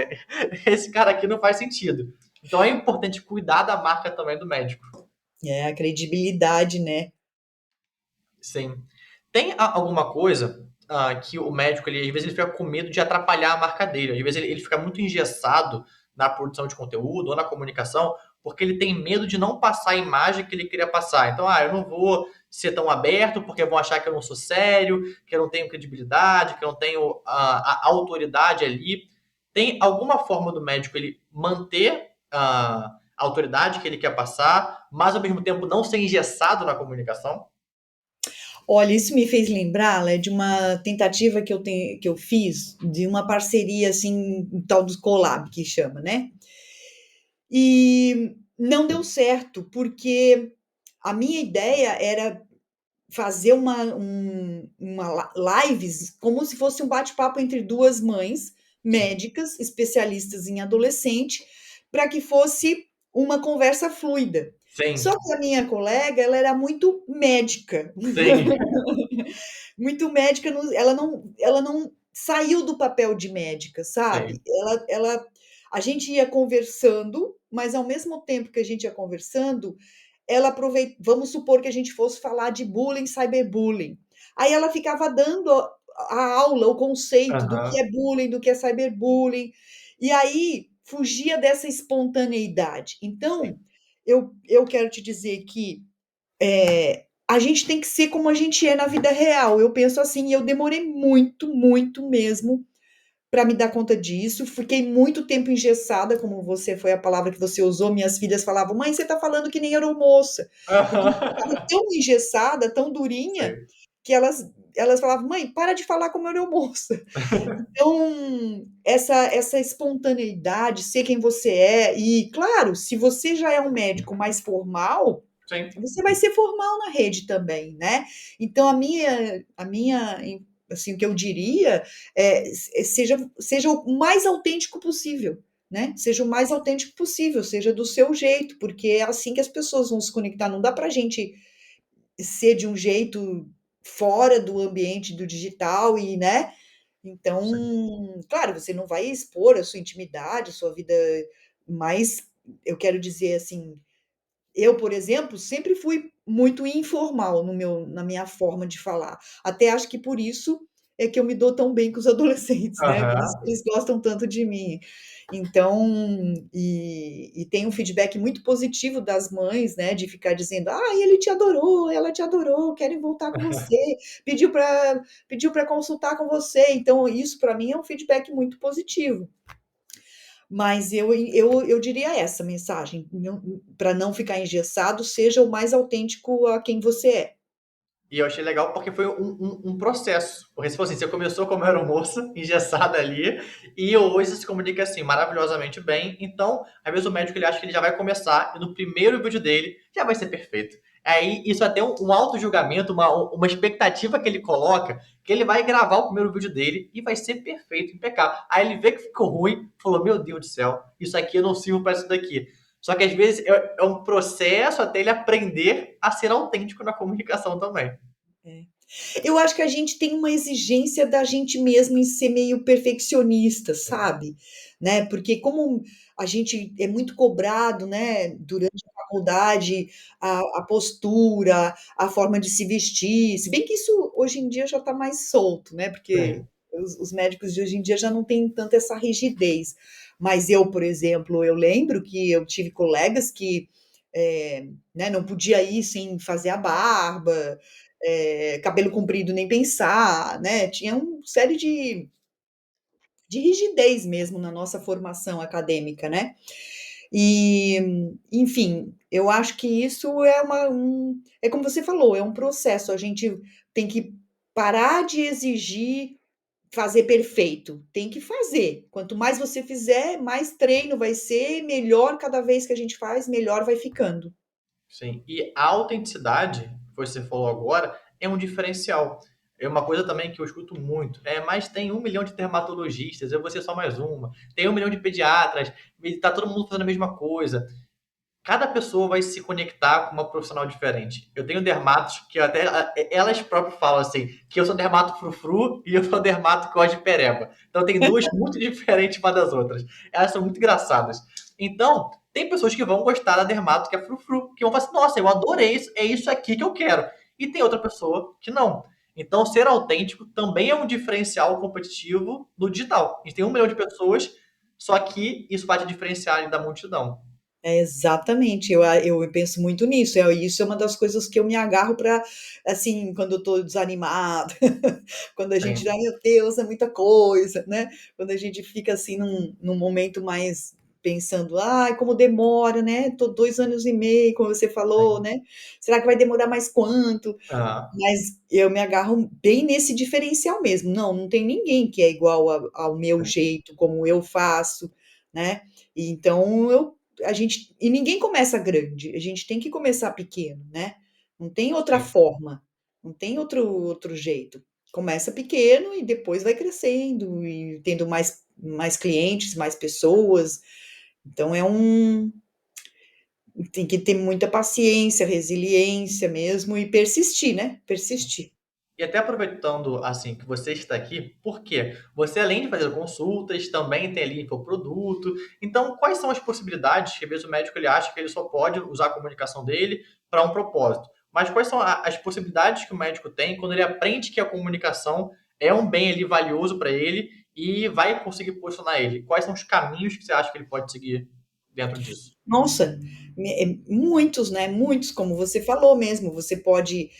esse cara aqui não faz sentido. Então é importante cuidar da marca também do médico. É, a credibilidade, né. Sim. Tem alguma coisa que o médico, às vezes, ele fica com medo de atrapalhar a marca dele. Às vezes, ele fica muito engessado na produção de conteúdo ou na comunicação, porque ele tem medo de não passar a imagem que ele queria passar. Então, eu não vou ser tão aberto, porque vão achar que eu não sou sério, que eu não tenho credibilidade, que eu não tenho a autoridade ali. Tem alguma forma do médico ele manter a autoridade que ele quer passar, mas ao mesmo tempo não ser engessado na comunicação? Olha, isso me fez lembrar, Lé, de uma tentativa que eu fiz, de uma parceria, assim, um tal dos collab que chama, né. E não deu certo, porque a minha ideia era fazer uma lives como se fosse um bate-papo entre 2 mães Sim. médicas, especialistas em adolescente, para que fosse uma conversa fluida. Só Sim, que a minha colega, ela era muito médica. sim, Muito médica, ela não saiu do papel de médica, sabe. sim, A gente ia conversando, mas ao mesmo tempo que a gente ia conversando, ela aprovei vamos supor que a gente fosse falar de bullying, cyberbullying. Aí ela ficava dando a aula, o conceito do que aham, é bullying, do que é cyberbullying, e aí fugia dessa espontaneidade. sim, Então, eu quero te dizer que a gente tem que ser como a gente é na vida real. Eu penso assim, e eu demorei muito, muito mesmo para me dar conta disso. Fiquei muito tempo engessada, como você foi a palavra que você usou. Minhas filhas falavam: "Mãe, você está falando que nem aeromoça", porque eu estava aham, tão engessada, tão durinha, sim, que elas falavam: "Mãe, para de falar como aeromoça". Então, essa espontaneidade, ser quem você é e, claro, se você já é um médico mais formal, Sim. você vai ser formal na rede também, né? Então assim, o que eu diria seja o mais autêntico possível, né? Seja o mais autêntico possível, seja do seu jeito, porque é assim que as pessoas vão se conectar. Não dá pra gente ser de um jeito fora do ambiente do digital e, né? Sim. Então, claro, você não vai expor a sua intimidade, a sua vida, mas eu quero dizer assim, eu, por exemplo, sempre fui muito informal na minha forma de falar. Até acho que por isso é que eu me dou tão bem com os adolescentes, né? Por isso que Aham. eles gostam tanto de mim. Então, e tem um feedback muito positivo das mães, né? De ficar dizendo, ah, ele te adorou, ela te adorou, querem voltar com você, pediu para consultar com você. Então, isso para mim é um feedback muito positivo. Mas eu diria essa mensagem, para não ficar engessado, seja o mais autêntico a quem você é. E eu achei legal porque foi um processo. Porque se fosse assim, você começou como aeromoça, engessada ali, e hoje você se comunica assim, maravilhosamente bem. Então, às vezes o médico ele acha que ele já vai começar, e no primeiro vídeo dele já vai ser perfeito. Aí isso é até um auto-julgamento, uma expectativa que ele coloca, que ele vai gravar o primeiro vídeo dele e vai ser perfeito, impecável. Aí ele vê que ficou ruim, falou: Meu Deus do céu, isso aqui eu não sirvo para isso daqui. Só que às vezes é um processo até ele aprender a ser autêntico na comunicação também. É. Eu acho que a gente tem uma exigência da gente mesmo em ser meio perfeccionista, sabe? Né? Porque como a gente é muito cobrado, né, durante a faculdade, a postura, a forma de se vestir, se bem que isso hoje em dia já está mais solto, né? Porque Sim. os médicos de hoje em dia já não têm tanta essa rigidez. Mas eu, por exemplo, eu lembro que eu tive colegas que né, não podia ir sem fazer a barba, cabelo comprido nem pensar, né? Tinha uma série de rigidez mesmo na nossa formação acadêmica, né? E, enfim, eu acho que isso é como você falou, é um processo. A gente tem que parar de exigir fazer perfeito. Tem que fazer. Quanto mais você fizer, mais treino vai ser, melhor cada vez que a gente faz, melhor vai ficando. Sim. E a autenticidade, que você falou agora, é um diferencial. É uma coisa também que eu escuto muito. Mas tem 1 milhão de dermatologistas, eu vou ser só mais uma. Tem 1 milhão de pediatras, e tá todo mundo fazendo a mesma coisa. Cada pessoa vai se conectar com uma profissional diferente. Eu tenho dermatos que até elas próprias falam assim, que eu sou dermato frufru e eu sou dermato que gosta de pereba. Então tem duas muito diferentes uma das outras. Elas são muito engraçadas. Então, tem pessoas que vão gostar da dermato que é frufru, que vão falar assim, nossa, eu adorei isso, é isso aqui que eu quero. E tem outra pessoa que não. Então, ser autêntico também é um diferencial competitivo no digital. A gente tem 1 milhão de pessoas, só que isso vai te diferenciar ali da multidão. É, exatamente, eu penso muito nisso, isso é uma das coisas que eu me agarro para, assim, quando eu estou desanimada, quando a gente, Sim. ai meu Deus, é muita coisa, né? Quando a gente fica assim num momento mais pensando, ai, como demora, né? Tô 2 anos e meio, como você falou, Sim. né? Será que vai demorar mais quanto? Aham. Mas eu me agarro bem nesse diferencial mesmo. Não tem ninguém que é igual ao meu Sim. jeito, como eu faço, né? E então e ninguém começa grande, a gente tem que começar pequeno, né? Não tem outra Sim. forma, não tem outro jeito. Começa pequeno e depois vai crescendo e tendo mais clientes, mais pessoas. Então tem que ter muita paciência, resiliência mesmo e persistir, né? Persistir. E até aproveitando, assim, que você está aqui, por quê? Você, além de fazer consultas, também tem ali infoproduto. Então, quais são as possibilidades que, às vezes, o médico ele acha que ele só pode usar a comunicação dele para um propósito? Mas quais são as possibilidades que o médico tem quando ele aprende que a comunicação é um bem ali valioso para ele e vai conseguir posicionar ele? Quais são os caminhos que você acha que ele pode seguir dentro disso? Nossa, muitos, né? Muitos, como você falou mesmo. Você pode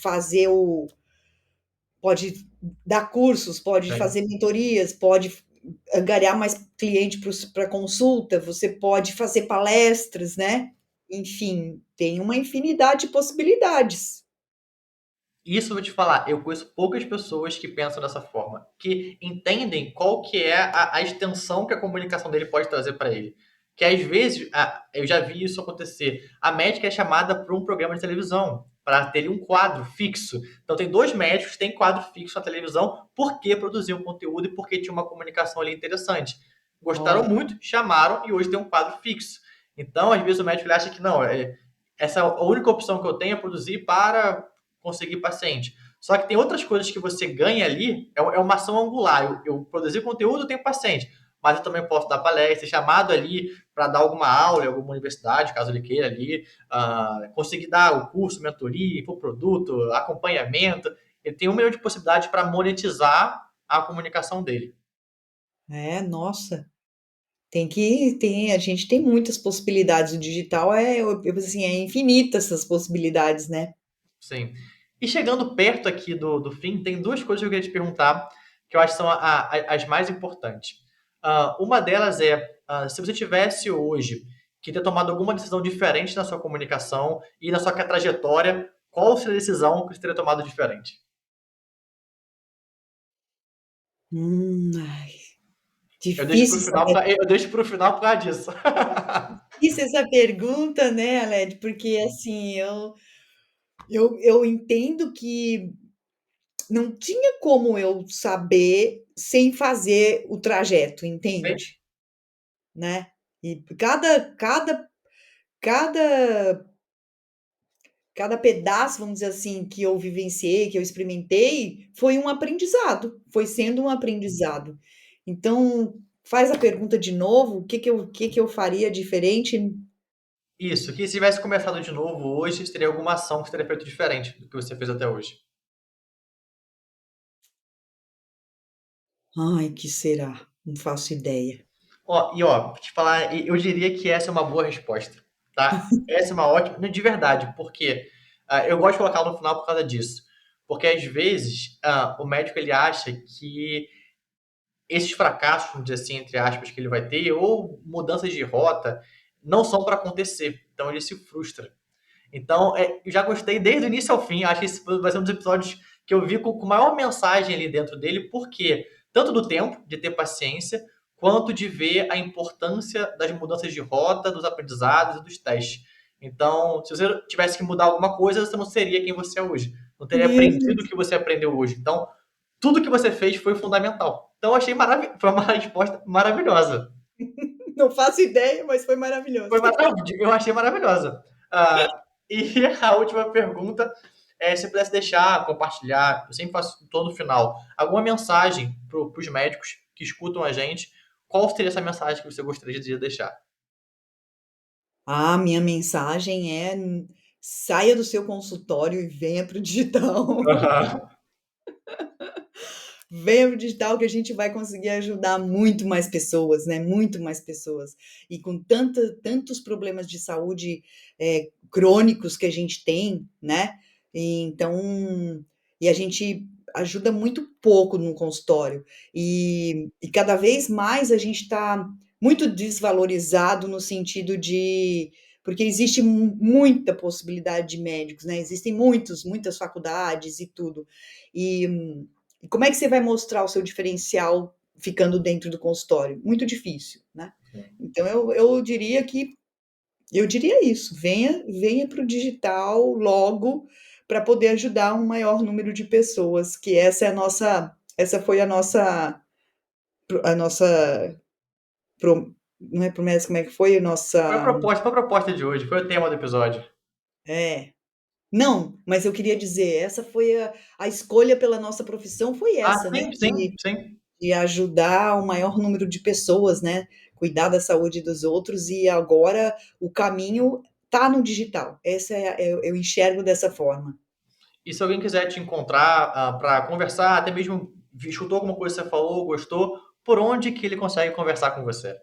fazer pode dar cursos, pode Sim. fazer mentorias, pode angariar mais cliente para consulta, você pode fazer palestras, né? Enfim, tem uma infinidade de possibilidades. Isso eu vou te falar, eu conheço poucas pessoas que pensam dessa forma, que entendem qual que é a extensão que a comunicação dele pode trazer para ele. Que às vezes, eu já vi isso acontecer. A médica é chamada para um programa de televisão, para ter um quadro fixo. Então, tem dois médicos que têm quadro fixo na televisão porque produziam conteúdo e porque tinha uma comunicação ali interessante. Gostaram Olha. muito, chamaram e hoje tem um quadro fixo. Então, às vezes, o médico ele acha que não, essa é a única opção que eu tenho é produzir para conseguir paciente. Só que tem outras coisas que você ganha ali, é uma ação angular. Eu produzir conteúdo, eu tenho paciente, mas eu também posso dar palestra, ser chamado ali para dar alguma aula em alguma universidade, caso ele queira ali, conseguir dar o curso, mentoria, infoproduto, acompanhamento. Ele tem 1 milhão de possibilidades para monetizar a comunicação dele. É, nossa, a gente tem muitas possibilidades, o digital assim, é infinita essas possibilidades, né. Sim. E chegando perto aqui do fim, tem duas coisas que eu queria te perguntar, que eu acho que são as mais importantes. Uma delas é, se você tivesse hoje que ter tomado alguma decisão diferente na sua comunicação e na sua trajetória, qual seria a decisão que você teria tomado diferente? Ai, Eu deixo para difícil o essa final, eu deixo para o final por causa disso. difícil essa pergunta, né, Aled, porque assim, eu entendo que não tinha como eu saber sem fazer o trajeto, Sim. entende? Né. E cada cada pedaço, vamos dizer assim, que eu vivenciei, que eu experimentei, foi um aprendizado, foi sendo um aprendizado. Então, faz a pergunta de novo, o que que eu faria diferente? Isso, que se tivesse começado de novo hoje, você teria alguma ação que você teria feito diferente do que você fez até hoje? Ai, que será? Não faço ideia. Ó, te falar, eu diria que essa é uma boa resposta, tá? Essa é uma ótima, não, de verdade, porque eu gosto de colocar no final por causa disso. Porque às vezes o médico ele acha que esses fracassos, vamos dizer assim, entre aspas, que ele vai ter, ou mudanças de rota, não são para acontecer. Então ele se frustra. Então, eu já gostei desde o início ao fim. Acho que esse vai ser um dos episódios que eu vi com maior mensagem ali dentro dele, porque tanto do tempo, de ter paciência, quanto de ver a importância das mudanças de rota, dos aprendizados e dos testes. Então, se você tivesse que mudar alguma coisa, você não seria quem você é hoje. Não teria Meu aprendido o Deus, que você aprendeu hoje. Então, tudo que você fez foi fundamental. Então, eu achei foi uma resposta maravilhosa. não faço ideia, mas foi maravilhoso. Foi maravilhoso, eu achei maravilhosa. E a última pergunta é se pudesse deixar, compartilhar, eu sempre faço todo final, alguma mensagem para os médicos que escutam a gente, qual seria essa mensagem que você gostaria de deixar? Minha mensagem é: saia do seu consultório e venha para o digital. Aham. Venha para o digital que a gente vai conseguir ajudar muito mais pessoas, né, muito mais pessoas. E com tantos problemas de saúde, crônicos que a gente tem, né, então e a gente ajuda muito pouco no consultório. E cada vez mais a gente está muito desvalorizado no sentido de porque existe muita possibilidade de médicos, né, existem muitas faculdades e tudo. E como é que você vai mostrar o seu diferencial ficando dentro do consultório? Muito difícil, né. Então eu diria isso, venha para o digital logo, para poder ajudar um maior número de pessoas, que essa foi a nossa não é promessa, como é que foi? A nossa Foi a proposta de hoje, foi o tema do episódio. é. Não, mas eu queria dizer, essa foi a escolha pela nossa profissão foi essa, né, Sim, sim, de sim. ajudar o maior número de pessoas, né, cuidar da saúde dos outros e agora o caminho tá no digital. Essa é a eu enxergo dessa forma. E se alguém quiser te encontrar para conversar, até mesmo escutou alguma coisa que você falou, gostou, por onde que ele consegue conversar com você?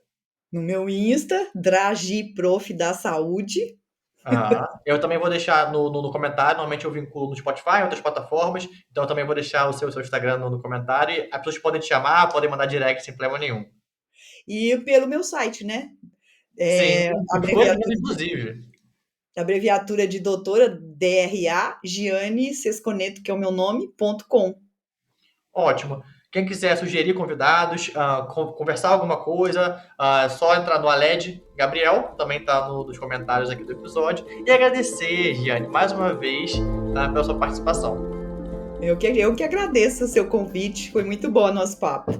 No meu Insta, Dragiprof da saúde, Eu também vou deixar no comentário. Normalmente eu vinculo no Spotify, em outras plataformas. Então eu também vou deixar o seu Instagram no comentário. E as pessoas podem te chamar, podem mandar direct sem problema nenhum. e pelo meu site, né, Sim, foi lindo, abreviatura inclusive. abreviatura de doutora, DRA, Giane Sesconeto, que é o meu nome, .com. Ótimo. Quem quiser sugerir convidados, conversar alguma coisa, é só entrar no Aled Gabriel, também está nos comentários aqui do episódio. E agradecer, Giane, mais uma vez, pela sua participação. Eu que agradeço o seu convite, foi muito bom o nosso papo.